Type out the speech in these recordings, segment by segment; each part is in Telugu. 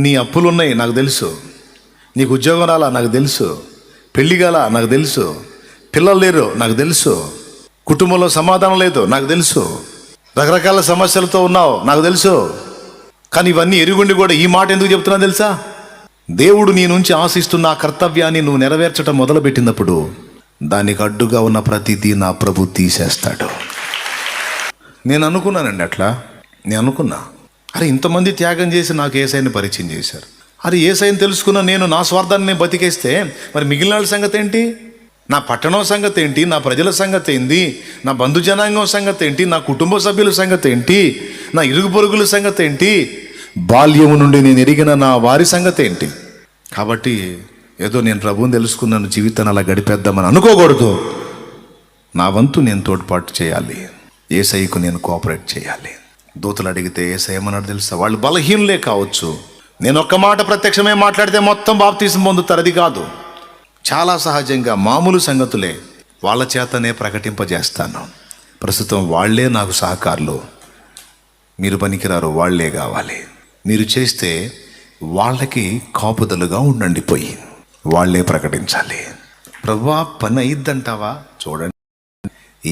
నీ అప్పులున్నాయి నాకు తెలుసు, నీకు ఉద్యోగం రాలా నాకు తెలుసు, పెళ్లి కాలా నాకు తెలుసు, పిల్లలు లేరు నాకు తెలుసు, కుటుంబంలో సమాధానం లేదు నాకు తెలుసు, రకరకాల సమస్యలతో ఉన్నావు నాకు తెలుసు. కానీ ఇవన్నీ ఎరుగుండి కూడా ఈ మాట ఎందుకు చెప్తున్నా తెలుసా? దేవుడు నీ నుంచి ఆశిస్తున్న ఆ కర్తవ్యాన్ని నువ్వు నెరవేర్చడం మొదలుపెట్టినప్పుడు దానికి అడ్డుగా ఉన్న ప్రతిదీ నా ప్రభు తీసేస్తాడు. నేను అనుకున్నానండి అట్లా. నేను అనుకున్నా, అరే ఇంతమంది త్యాగం చేసి నాకు యేసయ్యని పరిచయం చేశారు. అరే యేసయ్యని తెలుసుకున్న నేను నా స్వార్థాన్ని నేను బతికేస్తే మరి మిగిలిన వాళ్ళ సంగతి ఏంటి? నా పట్టణం సంగతి ఏంటి? నా ప్రజల సంగతి ఏంటి? నా బంధుజనాంగం సంగతి ఏంటి? నా కుటుంబ సభ్యుల సంగతి ఏంటి? నా ఇరుగు పొరుగుల సంగతి ఏంటి? బాల్యము నుండి నేను ఎరిగిన నా వారి సంగతి ఏంటి? కాబట్టి ఏదో నేను ప్రభువుని తెలుసుకున్నాను, జీవితాన్ని అలా గడిపేద్దామని అనుకోకూడదు. నా వంతు నేను తోడ్పాటు చేయాలి, యేసయ్యకు నేను కోఆపరేట్ చేయాలి. దూతలు అడిగితే యేసయ్య ఏమన్నాడు తెలుసా? వాళ్ళు బలహీనులే కావచ్చు, నేను ఒక్క మాట ప్రత్యక్షమే మాట్లాడితే మొత్తం బాప్తీసం పొందుతారు, అది కాదు. చాలా సహజంగా మామూలు సంగతులే వాళ్ళ చేతనే ప్రకటింపజేస్తాను. ప్రస్తుతం వాళ్లే నాకు సహకారులు, మీరు పనికిరారు, వాళ్లే కావాలి. మీరు చేస్తే వాళ్ళకి కాపుదలుగా ఉండండి, పోయి వాళ్లే ప్రకటించాలి. ప్రభువా పని అయిద్దంటావా? చూడండి,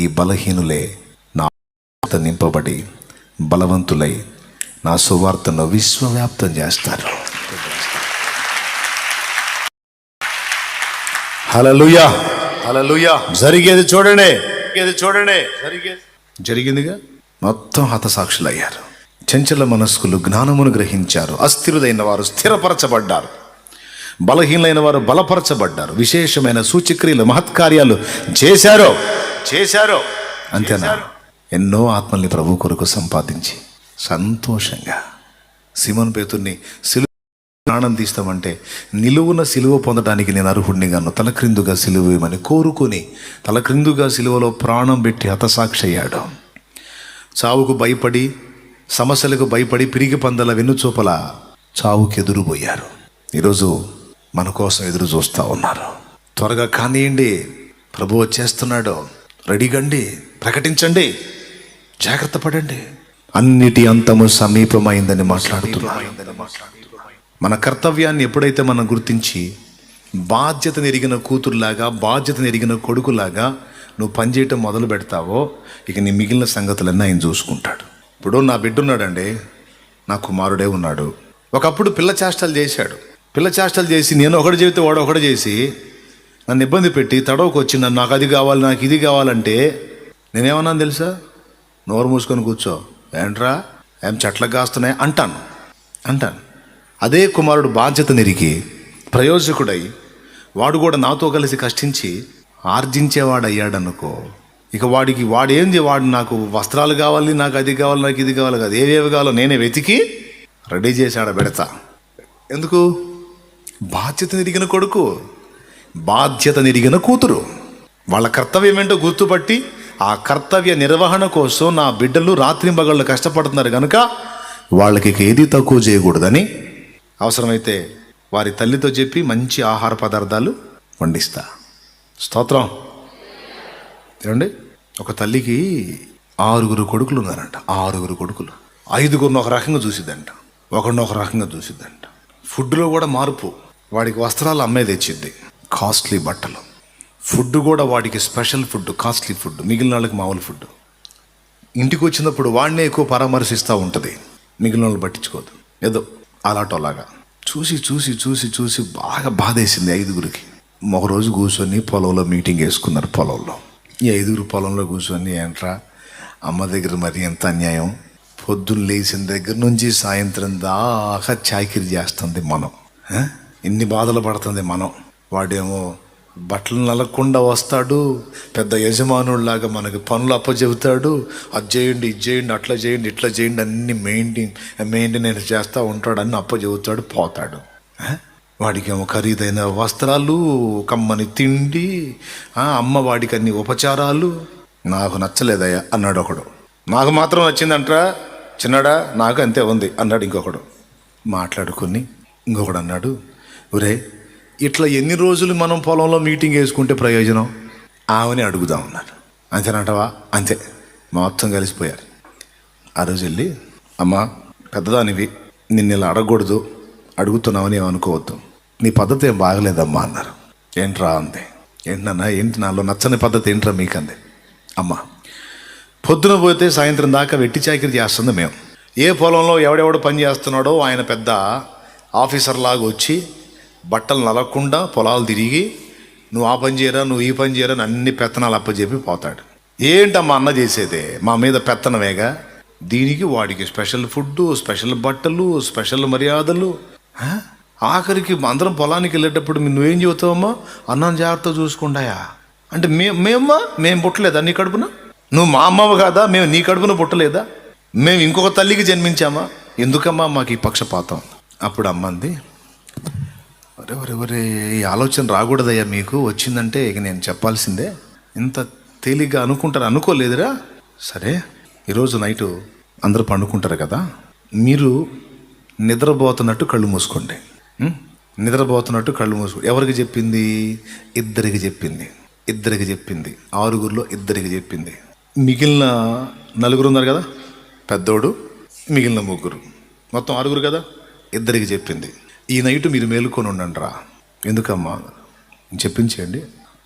ఈ బలహీనులే నా నింపబడి బలవంతులై నా సువార్తను విశ్వవ్యాప్తం చేస్తారు. హల్లెలూయా, హల్లెలూయా. జరిగేది చూడండి, జరిగిందిగా. మొత్తం హతసాక్షులయ్యారు. చంచల మనస్కులు జ్ఞానమును గ్రహించారు, అస్థిరులైన వారు స్థిరపరచబడ్డారు, బలహీనైన వారు బలపరచబడ్డారు, విశేషమైన సూచక్రియలు మహత్కార్యాలు చేశారు. అంతేనా? ఎన్నో ఆత్మల్ని ప్రభు కొరకు సంపాదించి సంతోషంగా సీమోను పేతుర్ని సిలువ ప్రాణం తీస్తామంటే నిలువున సిలువ పొందడానికి నేను అర్హుడిని గాను, తలక్రిందుగా సిలువ వేయమని కోరుకొని తలక్రిందుగా సిలువలో ప్రాణం పెట్టి హతసాక్షి అయ్యాడు. చావుకు భయపడి, సమస్యలకు భయపడి పిరిగి పందల వెన్నుచూపల చావుకి ఎదురుపోయారు. ఈరోజు మన కోసం ఎదురు చూస్తూ ఉన్నారు. త్వరగా కానియండి, ప్రభు వచ్చేస్తున్నాడు, రెడీగండి, ప్రకటించండి, జాగ్రత్త పడండి. అన్నిటి అంతము సమీపమైందని మాట్లాడుతున్నారు. మన కర్తవ్యాన్ని ఎప్పుడైతే మనం గుర్తించి బాధ్యతను ఎరిగిన కూతురులాగా, బాధ్యతను ఎరిగిన కొడుకులాగా నువ్వు పనిచేయటం మొదలు పెడతావో ఇక నీ మిగిలిన సంగతులన్నీ ఆయన చూసుకుంటాడు. ఇప్పుడు నా బిడ్డ ఉన్నాడండి, నా కుమారుడే ఉన్నాడు. ఒకప్పుడు పిల్ల చేష్టలు చేసి నేను ఒకటి చెబితే వాడు ఒకటి చేసి నన్ను ఇబ్బంది పెట్టి తడవకు వచ్చి నన్ను నాకు అది కావాలి, నాకు ఇది కావాలంటే నేనేమన్నాను తెలుసా? నోరు మూసుకొని కూర్చో, ఏంట్రా ఏం చెట్లకు కాస్తున్నాయి అంటాను. అదే కుమారుడు బాధ్యత నెరిగి ప్రయోజకుడై వాడు కూడా నాతో కలిసి కష్టించి ఆర్జించేవాడు అయ్యాడనుకో, ఇక వాడు నాకు వస్త్రాలు కావాలి, నాకు అది కావాలి, నాకు ఇది కావాలి కాదు, ఏవేవి కావాలో నేనే వెతికి రెడీ చేసి ఆడ పెడతా. ఎందుకు? బాధ్యత నెరిగిన కొడుకు, బాధ్యత నెరిగిన కూతురు, వాళ్ళ కర్తవ్యం ఏంటో గుర్తుపట్టి ఆ కర్తవ్య నిర్వహణ కోసం నా బిడ్డలు రాత్రింబగళ్ళు కష్టపడుతున్నారు కనుక వాళ్ళకి ఏది తక్కువ చేయకూడదని అవసరమైతే వారి తల్లితో చెప్పి మంచి ఆహార పదార్థాలు వండిస్తా. స్తోత్రం. ఏమండి, ఒక తల్లికి 6 కొడుకులు ఉన్నారంట. 6 కొడుకులు, 5గురిని ఒక రకంగా చూసిద్దంట, ఒకరిని ఒక రకంగా చూసిద్దంట. ఫుడ్లో కూడా మార్పు. వాడికి వస్త్రాలు అమ్మే తెచ్చిద్ది, కాస్ట్లీ బట్టలు. ఫుడ్ కూడా వాడికి స్పెషల్ ఫుడ్, కాస్ట్లీ ఫుడ్, మిగిలిన వాళ్ళకి మామూలు ఫుడ్. ఇంటికి వచ్చినప్పుడు వాడినే ఎక్కువ పరామర్శిస్తూ ఉంటుంది, మిగిలిన వాళ్ళు పట్టించుకోదు. ఏదో అలాటోలాగా చూసి బాగా బాధేసింది 5గురికి. ఒకరోజు కూర్చొని పొలంలో మీటింగ్ వేసుకున్నారు. పొలంలో ఈ 5గురు పొలంలో కూర్చొని, ఏంట్రా అమ్మ దగ్గర మరి ఎంత అన్యాయం, పొద్దున్న లేచిన దగ్గర నుంచి సాయంత్రం దాకా చాకిరి చేస్తుంది మనం, ఇన్ని బాధలు పడుతుంది మనం. వాడేమో బట్టలు నలగకుండా వస్తాడు, పెద్ద యజమానుడిలాగా మనకి పనులు అప్పచెబుతాడు, అది చేయండి, ఇది చేయండి, అట్లా చేయండి, ఇట్లా చేయండి, అన్ని మెయింటెనెన్స్ చేస్తూ ఉంటాడు, అన్ని అప్పచెబుతాడు, పోతాడు. వాడికేమో ఖరీదైన వస్త్రాలు, కమ్మని తిండి, అమ్మ వాడికి అన్ని ఉపచారాలు. నాకు నచ్చలేదయ్యా అన్నాడు ఒకడు. నాకు మాత్రం నచ్చిందంట్రా చిన్నాడా, నాకు అంతే ఉంది అన్నాడు ఇంకొకడు. మాట్లాడుకుని ఇంకొకడు అన్నాడు, ఒరే ఇట్లా ఎన్ని రోజులు మనం పొలంలో మీటింగ్ వేసుకుంటే ప్రయోజనం ఆమెని అడుగుదాం అన్నారు. అంతేనంటవా? అంతే. మొత్తం కలిసిపోయారు. ఆ రోజు వెళ్ళి, అమ్మ పెద్దదానివి, నిన్ను ఇలా అడగకూడదు, అడుగుతున్నామని ఏమనుకోవద్దు. నీ పద్ధతి ఏం బాగలేదమ్మా అన్నారు. ఏంట్రా అంది. ఏంటన్నా, ఏంటి నాలో నచ్చని పద్ధతి ఏంట్రా మీకంది. అమ్మ, పొద్దున పోతే సాయంత్రం దాకా వెట్టి చాకిరి చేస్తుంది మేము. ఏ పొలంలో ఎవడెవడు పని చేస్తున్నాడో ఆయన పెద్ద ఆఫీసర్ లాగా వచ్చి బట్టలు నలగకుండా పొలాలు తిరిగి నువ్వు ఆ పని చేయరా, నువ్వు ఈ పని చేయరా అని అన్ని పెత్తనాలు అప్పచెప్పి పోతాడు. ఏంటమ్మా అన్న చేసేదే, మా మీద పెత్తనమేగా. దీనికి వాడికి స్పెషల్ ఫుడ్, స్పెషల్ బట్టలు, స్పెషల్ మర్యాదలు. ఆఖరికి అందరం పొలానికి వెళ్ళేటప్పుడు నువ్వేం చెబుతావమ్మా, అన్నం జాగ్రత్త చూసుకుంటాయా అంటే మేము పుట్టలేదా నీ కడుపున? నువ్వు మా అమ్మవు కాదా, మేము నీ కడుపున పుట్టలేదా? మేము ఇంకొక తల్లికి జన్మించామా? ఎందుకమ్మా మాకు ఈ పక్షపాతం? అప్పుడు అమ్మంది, ఒరే ఈ ఆలోచన రాకూడదయ్యా, మీకు వచ్చిందంటే ఇక నేను చెప్పాల్సిందే. ఇంత తేలిగ్గా అనుకోలేదురా. సరే, ఈరోజు నైటు అందరూ పండుకుంటారు కదా, మీరు నిద్రపోతున్నట్టు కళ్ళు మూసుకోండి. నిద్రపోతున్నట్టు కళ్ళు మూసుకోండి. ఎవరికి చెప్పింది? ఇద్దరికి చెప్పింది. 6గురిలో 2కి చెప్పింది. మిగిలిన 4 ఉన్నారు కదా, పెద్దోడు, మిగిలిన 3, మొత్తం 6 కదా, 2కి చెప్పింది. ఈ నైటు మీరు మేలుకొని ఉండండి రా. ఎందుకమ్మా? చెప్పించేయండి.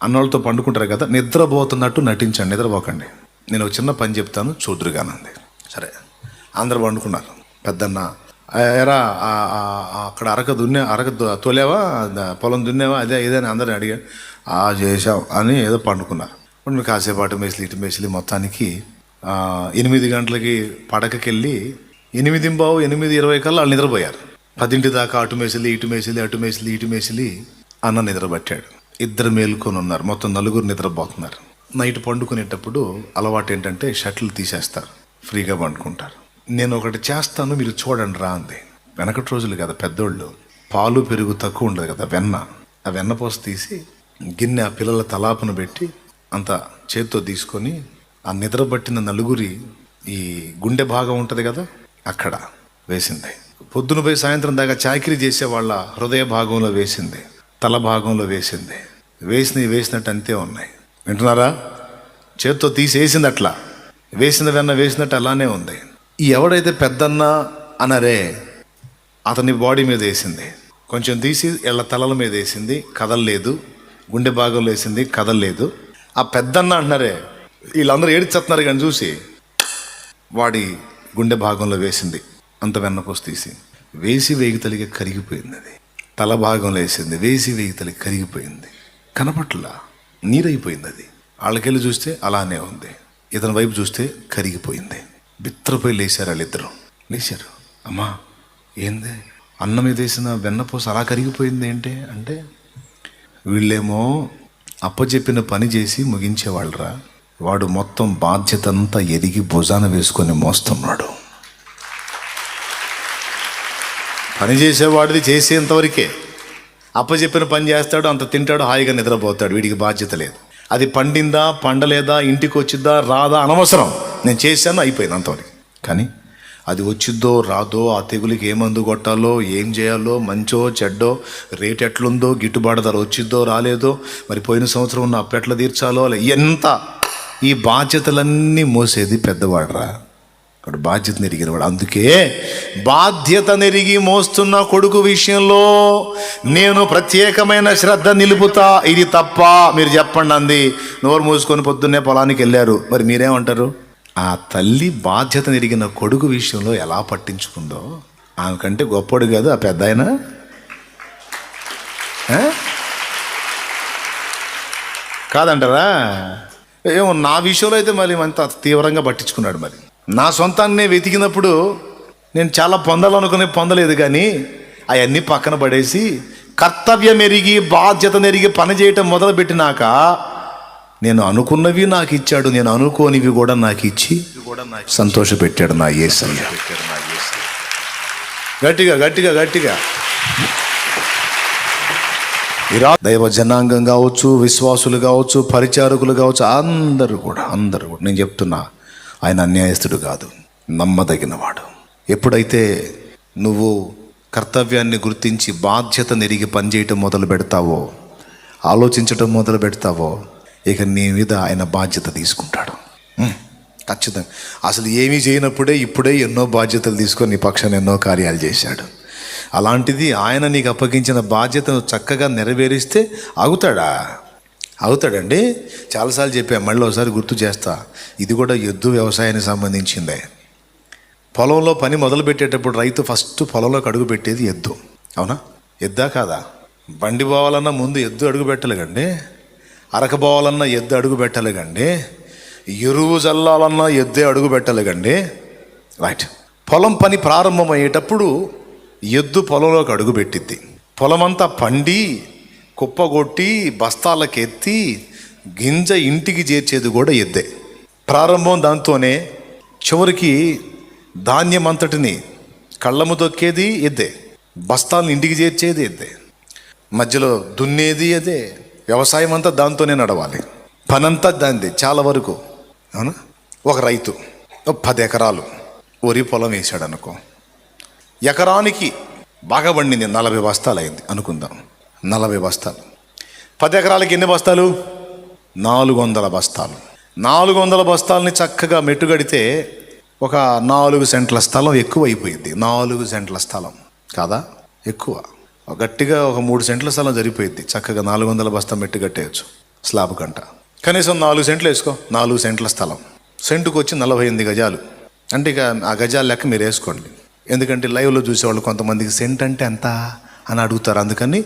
అన్నోళ్ళతో పండుకుంటారు కదా, నిద్రపోతున్నట్టు నటించండి, నిద్రపోకండి. నేను ఒక చిన్న పని చెప్తాను, చూద్దురుగానంది. సరే, అందరూ పండుకున్నారు. పెద్దన్న, ఎరా అక్కడ అరక తోలేవా, పొలం దున్నేవా, అదే ఇదని అందరిని అడిగాడు. చేసాం అని ఏదో పండుకున్నారు. ఇప్పుడు కాసేపు అటు మేసిలి ఇటు మేసిలి మొత్తానికి 8 గంటలకి పడకకెళ్ళి 8:20 కల్లా వాళ్ళు నిద్రపోయారు. 10 దాకా అటు మేసిలి ఇటు మేసిలి అన్న నిద్రపట్టాడు. 2 మేలుకొని ఉన్నారు. మొత్తం 4 నిద్రపోతున్నారు. నైట్ పండుకునేటప్పుడు అలవాటు ఏంటంటే షర్ట్లు తీసేస్తారు, ఫ్రీగా పండుకుంటారు. నేను ఒకటి చేస్తాను, మీరు చూడండి రా అంది. వెనకటి రోజులు కదా పెద్దోళ్ళు, పాలు పెరుగు తక్కువ ఉండదు కదా, ఆ వెన్నపోస తీసి గిన్నె ఆ పిల్లల తలాపున పెట్టి అంత చేత్తో తీసుకొని ఆ నిద్రపట్టిన 4 ఈ గుండె భాగం ఉంటుంది కదా, అక్కడ వేసింది. పొద్దున పోయి సాయంత్రం దాకా చాకిరీ చేసే వాళ్ళ హృదయ భాగంలో వేసింది, తల భాగంలో వేసింది. వేసినట్టు అంతే ఉన్నాయి. వింటున్నారా? చేత్తో తీసేసింది, అట్లా వేసిన వెన్న వేసినట్టు అలానే ఉంది. ఈ ఎవడైతే పెద్దన్న అనరే అతని బాడీ మీద వేసింది, కొంచెం తీసి వీళ్ళ తలల మీద వేసింది, కదలలేదు. గుండె భాగంలో వేసింది, కదలలేదు. ఆ పెద్దన్న అంటున్నారే, వీళ్ళందరూ ఏడ్చేస్తున్నారు కానీ చూసి వాడి గుండె భాగంలో వేసింది. అంత వెన్నపోసి తీసి వేగితలిగా కరిగిపోయింది. అది తల భాగంలో వేసింది, వేగితలిగా కరిగిపోయింది. కనపట్లా, నీరైపోయింది. అది వాళ్ళకెళ్ళి చూస్తే అలానే ఉంది, ఇతని వైపు చూస్తే కరిగిపోయింది. బిత్రపోయి లేచారు. వాళ్ళిద్దరూ లేచారు. అమ్మా ఏంది, అన్నం మీద వేసిన వెన్నపూస అలా కరిగిపోయింది ఏంటి అంటే, వీళ్ళేమో అప్పచెప్పిన పని చేసి ముగించేవాళ్ళరా, వాడు మొత్తం బాధ్యత అంతా ఎదిగి భుజాన వేసుకొని మోస్తున్నాడు. పని చేసేవాడిది చేసేంతవరకే, అప్పచెప్పిన పని చేస్తాడు, అంత తింటాడు, హాయిగా నిద్రపోతాడు. వీడికి బాధ్యత లేదు. అది పండిందా పండలేదా, ఇంటికి వచ్చిద్దా రాదా అనవసరం, నేను చేశాను, అయిపోయింది అంతవరకు. కానీ అది వచ్చిద్దో రాదో, ఆ తెగులికి ఏ మందు కొట్టాలో, ఏం చేయాలో, మంచో చెడ్డో, రేట్ ఎట్లుందో, గిట్టుబాటు ధర వచ్చిద్దో రాలేదో, మరి పోయిన సంవత్సరం ఉన్న అప్పు ఎట్లా తీర్చాలో, ఎంత ఈ బాధ్యతలన్నీ మోసేది పెద్దవాడరా, అక్కడ బాధ్యత నెరిగినవాడు. అందుకే బాధ్యత నెరిగి మోస్తున్న కొడుకు విషయంలో నేను ప్రత్యేకమైన శ్రద్ధ నిలుపుతా. ఇది తప్ప మీరు చెప్పండి అంది. నోరు మూసుకొని పొద్దున్నే పొలానికి వెళ్ళారు. మరి మీరేమంటారు? ఆ తల్లి బాధ్యత నెరిగిన కొడుకు విషయంలో ఎలా పట్టించుకుందో, ఆమె కంటే గొప్పడు కాదు ఆ పెద్ద ఆయన. కాదంటారా? ఏమో నా విషయంలో అయితే మరి అంత తీవ్రంగా పట్టించుకున్నాడు. మరి నా సొంతాన్నే వెతికినప్పుడు నేను చాలా పొందాలనుకునే పొందలేదు, కానీ అవన్నీ పక్కన పడేసి కర్తవ్యం ఎరిగి బాధ్యత నెరిగి పని చేయటం మొదలుపెట్టినాక నేను అనుకున్నవి నాకు ఇచ్చాడు, నేను అనుకోనివి కూడా నాకు ఇచ్చి సంతోషపెట్టాడు నా యేసయ్య. గట్టిగా గట్టిగా గట్టిగా దైవ జనాంగం కావచ్చు, విశ్వాసులు కావచ్చు, పరిచారకులు కావచ్చు, అందరూ కూడా నేను చెప్తున్నా, ఆయన అన్యాయస్తుడు కాదు, నమ్మదగినవాడు. ఎప్పుడైతే నువ్వు కర్తవ్యాన్ని గుర్తించి బాధ్యత నెరిగి పనిచేయటం మొదలు పెడతావో, ఆలోచించటం మొదలు పెడతావో, ఇక నీ మీద ఆయన బాధ్యత తీసుకుంటాడు ఖచ్చితంగా. అసలు ఏమీ చేయనప్పుడే ఇప్పుడే ఎన్నో బాధ్యతలు తీసుకొని నీ పక్షాన్ని ఎన్నో కార్యాలు చేశాడు. అలాంటిది ఆయన నీకు అప్పగించిన బాధ్యతను చక్కగా నెరవేరిస్తే ఆగుతాడండి. చాలాసార్లు చెప్పా, మళ్ళీ ఒకసారి గుర్తు చేస్తా. ఇది కూడా ఎద్దు వ్యవసాయానికి సంబంధించిందే. పొలంలో పని మొదలు పెట్టేటప్పుడు రైతు ఫస్ట్ పొలంలోకి అడుగు పెట్టేది ఎద్దు. అవునా? ఎద్దా కాదా? బండి పోవాలన్నా ముందు ఎద్దు అడుగు పెట్టలేకండి, అరకపోవాలన్నా ఎద్దు అడుగు పెట్టలేకండి, ఎరువు చల్లాలన్నా ఎద్దే అడుగు పెట్టలేకండి. రైట్. పొలం పని ప్రారంభమయ్యేటప్పుడు ఎద్దు పొలంలోకి అడుగు పెట్టిద్ది. పొలమంతా పండి కుప్పగొట్టి బస్తాలకు ఎత్తి గింజ ఇంటికి చేర్చేది కూడా ఎద్దే. ప్రారంభం దాంతోనే, చివరికి ధాన్యం అంతటిని కళ్ళము తొక్కేది ఎద్దే, బస్తాలను ఇంటికి చేర్చేది ఎద్దే, మధ్యలో దున్నేది అదే. వ్యవసాయం అంతా దాంతోనే నడవాలి, పనంతా దాంది చాలా వరకు. అవునా? ఒక రైతు 10 ఎకరాలు వరి పొలం వేసాడు అనుకో. ఎకరానికి బాగా పండింది 40 బస్తాలు అయింది అనుకుందాం. 40 బస్తాలు. 10 ఎకరాలకి ఎన్ని బస్తాలు? 400 బస్తాలు. 400 బస్తాలని చక్కగా మెట్టుగడితే ఒక 4 సెంట్ల స్థలం ఎక్కువ అయిపోయింది. 4 సెంట్ల స్థలం కాదా? ఎక్కువ. గట్టిగా ఒక 3 సెంట్ల స్థలం సరిపోయింది. చక్కగా 400 బస్తా మెట్టు కట్టేయచ్చు స్లాబ్ కంట. కనీసం 4 సెంట్లు వేసుకో. 4 సెంట్ల స్థలం, సెంటుకు వచ్చి 48 గజాలు. అంటే ఇక ఆ గజాల లెక్క మీరు వేసుకోండి. ఎందుకంటే లైవ్లో చూసేవాళ్ళు కొంతమందికి సెంట్ అంటే ఎంత అని అడుగుతారు, అందుకని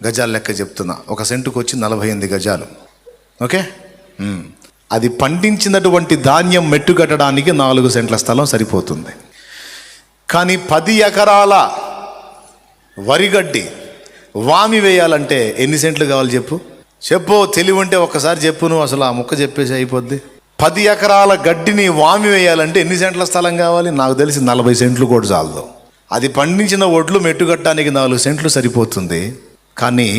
గజాల లెక్క చెప్తున్నా. ఒక సెంటుకు వచ్చి 48 గజాలు. ఓకే. అది పండించినటువంటి ధాన్యం మెట్టు కట్టడానికి 4 సెంట్ల స్థలం సరిపోతుంది. కానీ 10 ఎకరాల వరిగడ్డి వామి వేయాలంటే ఎన్ని సెంట్లు కావాలి చెప్పు. తెలివి ఉంటే ఒక్కసారి చెప్పు. నువ్వు అసలు ఆ ముక్క చెప్పేసి అయిపోద్ది. 10 ఎకరాల గడ్డిని వామి వేయాలంటే ఎన్ని సెంట్ల స్థలం కావాలి? నాకు తెలిసి 40 సెంట్లు కూడా చాలదు. అది పండించిన ఒడ్లు మెట్టుగట్టడానికి 4 సెంట్లు సరిపోతుంది. కానీ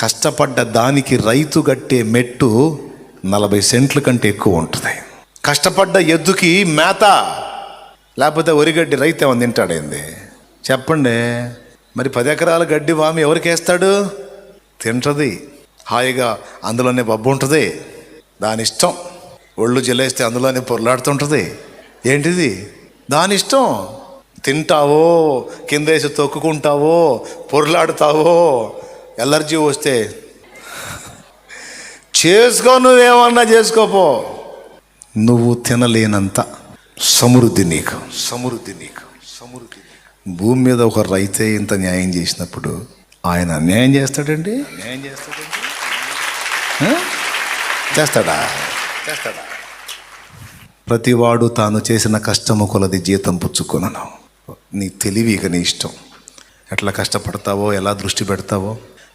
కష్టపడ్డ దానికి రైతు కట్టే మెట్టు 40 సెంట్ల కంటే ఎక్కువ ఉంటుంది. కష్టపడ్డ ఎద్దుకి మేత లేకపోతే వరిగడ్డి రైతు ఏమని తింటాడేంది చెప్పండి? మరి 10 ఎకరాల గడ్డి వామి ఎవరికి వేస్తాడు? తింటుంది హాయిగా, అందులోనే బొబ్బు ఉంటుంది, దాని ఇష్టం. ఒళ్ళు జల్లేస్తే అందులోనే పొర్లాడుతుంటుంది. ఏంటిది? దాని ఇష్టం. తింటావో, కిందేసి తొక్కుకుంటావో, పొర్లాడుతావో, ఎలర్జీ వస్తే చేసుకో, నువ్వేమన్నా చేసుకోపో. నువ్వు తినలేనంత సమృద్ధి నీకు. భూమి మీద ఒక రైతే ఇంత న్యాయం చేసినప్పుడు ఆయన అన్యాయం చేస్తాడండి? చేస్తాడా? ప్రతివాడు తాను చేసిన కష్టము కొలది జీతం పుచ్చుకొనను. నీ తెలివి ఇక నీ ఇష్టం. ఎట్లా కష్టపడతావో, ఎలా దృష్టి పెడతావో.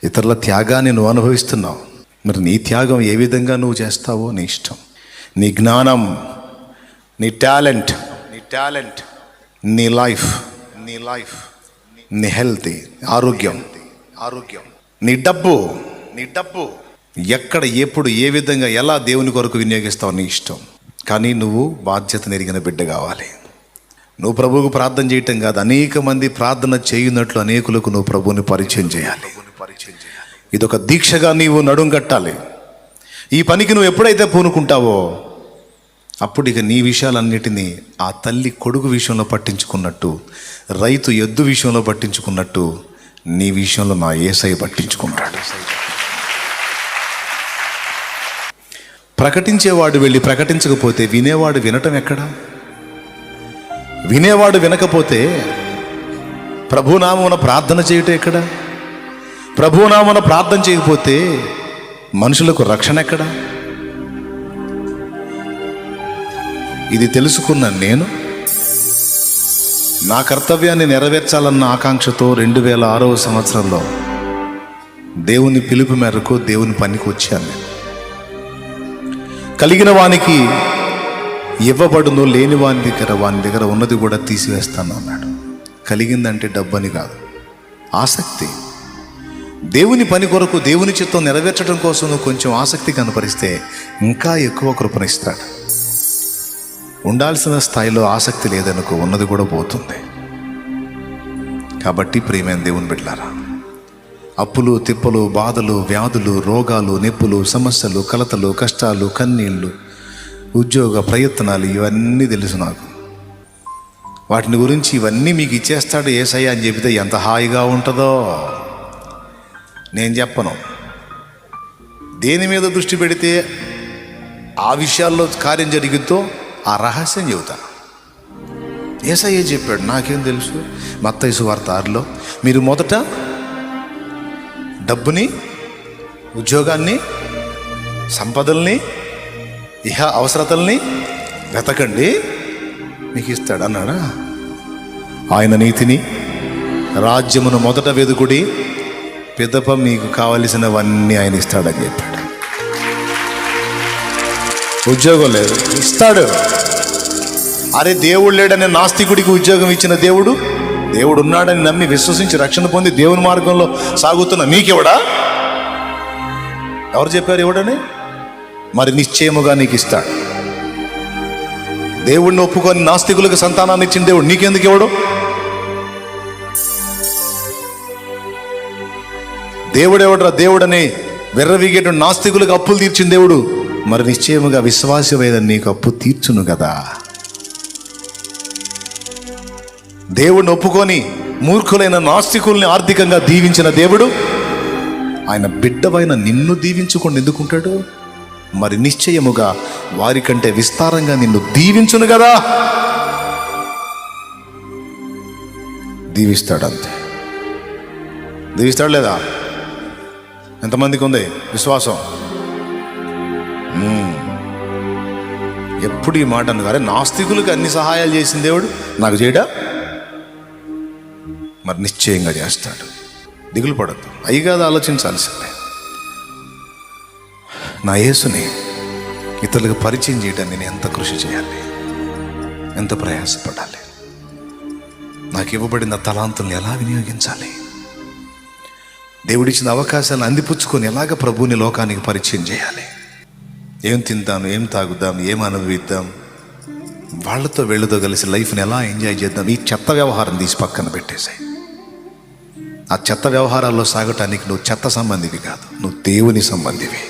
ఇతరుల త్యాగాన్ని నువ్వు అనుభవిస్తున్నావు, మరి నీ త్యాగం ఏ విధంగా నువ్వు చేస్తావో నీ ఇష్టం. నీ జ్ఞానం, నీ టాలెంట్, నీ లైఫ్, నీ హెల్త్, ఆరోగ్యం, నీ డబ్బు ఎక్కడ, ఎప్పుడు, ఏ విధంగా, ఎలా దేవుని కొరకు వినియోగిస్తావు నీ ఇష్టం. కానీ నువ్వు బాధ్యత నెరిగిన బిడ్డ కావాలి. నువ్వు ప్రభువుకు ప్రార్థన చేయటం కాదు, అనేక మంది ప్రార్థన చేయనట్లు అనేకులకు నువ్వు ప్రభువుని పరిచయం చేయాలి. ఇదొక దీక్షగా నీవు నడుం కట్టాలి. ఈ పనికి నువ్వు ఎప్పుడైతే పూనుకుంటావో అప్పుడు ఇక నీ విషయాలన్నిటినీ ఆ తల్లి కొడుకు విషయంలో పట్టించుకున్నట్టు, రైతు ఎద్దు విషయంలో పట్టించుకున్నట్టు, నీ విషయంలో నా యేసయ్య పట్టించుకుంటాడు. ప్రకటించేవాడు వెళ్ళి ప్రకటించకపోతే వినేవాడు వినటం ఎక్కడ? వినేవాడు వినకపోతే ప్రభునామమున ప్రార్థన చేయటం ఎక్కడ? ప్రభునామమున ప్రార్థన చేయకపోతే మనుషులకు రక్షణ ఎక్కడ? ఇది తెలుసుకున్న నేను నా కర్తవ్యాన్ని నెరవేర్చాలన్న ఆకాంక్షతో 2006వ సంవత్సరంలో దేవుని పిలుపు మేరకు దేవుని పనికి వచ్చాను. కలిగిన వానికి ఇవ్వబడును, లేని వాని దగ్గర ఉన్నది కూడా తీసివేస్తాను అన్నాడు. కలిగిందంటే డబ్బని కాదు, ఆసక్తి. దేవుని పని కొరకు, దేవుని చిత్తం నెరవేర్చడం కోసం నువ్వు కొంచెం ఆసక్తి కనపరిస్తే ఇంకా ఎక్కువ కృపణిస్తాడు. ఉండాల్సిన స్థాయిలో ఆసక్తి లేదనుకో, ఉన్నది కూడా పోతుంది. కాబట్టి ప్రియమైన దేవుని బిడ్డలారా, అప్పులు, తిప్పలు, బాధలు, వ్యాధులు, రోగాలు, నొప్పులు, సమస్యలు, కలతలు, కష్టాలు, కన్నీళ్ళు, ఉద్యోగ ప్రయత్నాలు, ఇవన్నీ తెలుసు నాకు. వాటిని గురించి ఇవన్నీ మీకు ఇచ్చేస్తాడు యేసయ్య అని చెబితే ఎంత హాయిగా ఉంటుందో నేను చెప్పను. దేని మీద దృష్టి పెడితే ఆ విషయాల్లో కార్యం జరిగిద్దో ఆ రహస్యం చెబుతా. యేసయ్య చెప్పాడు, నాకేం తెలుసు. మత్తయి సువార్త 6లో మీరు మొదట డబ్బుని, ఉద్యోగాన్ని, సంపదల్ని, ఇహ అవసరతల్ని వెతకండి, మీకు ఇస్తాడు అన్నాడా? ఆయన నీతిని, రాజ్యమును మొదట వెదుకుడి, పిదప మీకు కావలసినవన్నీ ఆయన ఇస్తాడని చెప్పాడు. ఉద్యోగం లేదు, ఇస్తాడు. అరే దేవుడు లేడనే నాస్తికుడికి ఉద్యోగం ఇచ్చిన దేవుడు, దేవుడు ఉన్నాడని నమ్మి విశ్వసించి రక్షణ పొంది దేవుని మార్గంలో సాగుతున్న మీకెవడా? ఎవరు చెప్పారు ఇవ్వడని? మరి నిశ్చయముగా నీకు ఇస్తాడు. దేవుడిని ఒప్పుకొని నాస్తికులకు సంతానాన్ని ఇచ్చిన దేవుడు నీకెందుకు ఇవ్వడు? దేవుడు ఎవడరా దేవుడని వెర్రవీగేట నాస్తికులకు అప్పులు తీర్చిన దేవుడు మరి నిశ్చయముగా విశ్వాసమైన నీకు అప్పు తీర్చును కదా. దేవుడిని ఒప్పుకొని మూర్ఖులైన నాస్తికుల్ని ఆర్థికంగా దీవించిన దేవుడు ఆయన బిడ్డవైన నిన్ను దీవించుకొని ఎందుకుంటాడు? మరి నిశ్చయముగా వారికంటే విస్తారంగా నిన్ను దీవించును కదా. దీవిస్తాడు, అంతే. దీవిస్తాడు లేదా? ఎంతమందికి ఉంది విశ్వాసం? ఎప్పుడు ఈ మాట అన్నగారే, నాస్తికులకు అన్ని సహాయాలు చేసిన దేవుడు నాకు చేయడా? మరి నిశ్చయంగా చేస్తాడు. దిగులు పడద్దు. అయి కాదు ఆలోచించాల్సిందే. నా యేసుని ఇతరులకు పరిచయం చేయడానికి నేను ఎంత కృషి చేయాలి, ఎంత ప్రయాసపడాలి, నాకు ఇవ్వబడిన తలాంతుల్ని ఎలా వినియోగించాలి, దేవుడిచ్చిన అవకాశాలను అందిపుచ్చుకొని ఎలాగ ప్రభువుని లోకానికి పరిచయం చేయాలి, ఏం తిందాం, ఏం తాగుదాం, ఏం అనుభవిద్దాం, వాళ్ళతో వీళ్ళతో కలిసి లైఫ్ని ఎలా ఎంజాయ్ చేద్దాం, ఈ చెత్త వ్యవహారం తీసి పక్కన పెట్టేసాయి. ఆ చెత్త వ్యవహారాల్లో సాగటానికి నువ్వు చెత్త సంబంధివి కాదు, నువ్వు దేవుని సంబంధివి.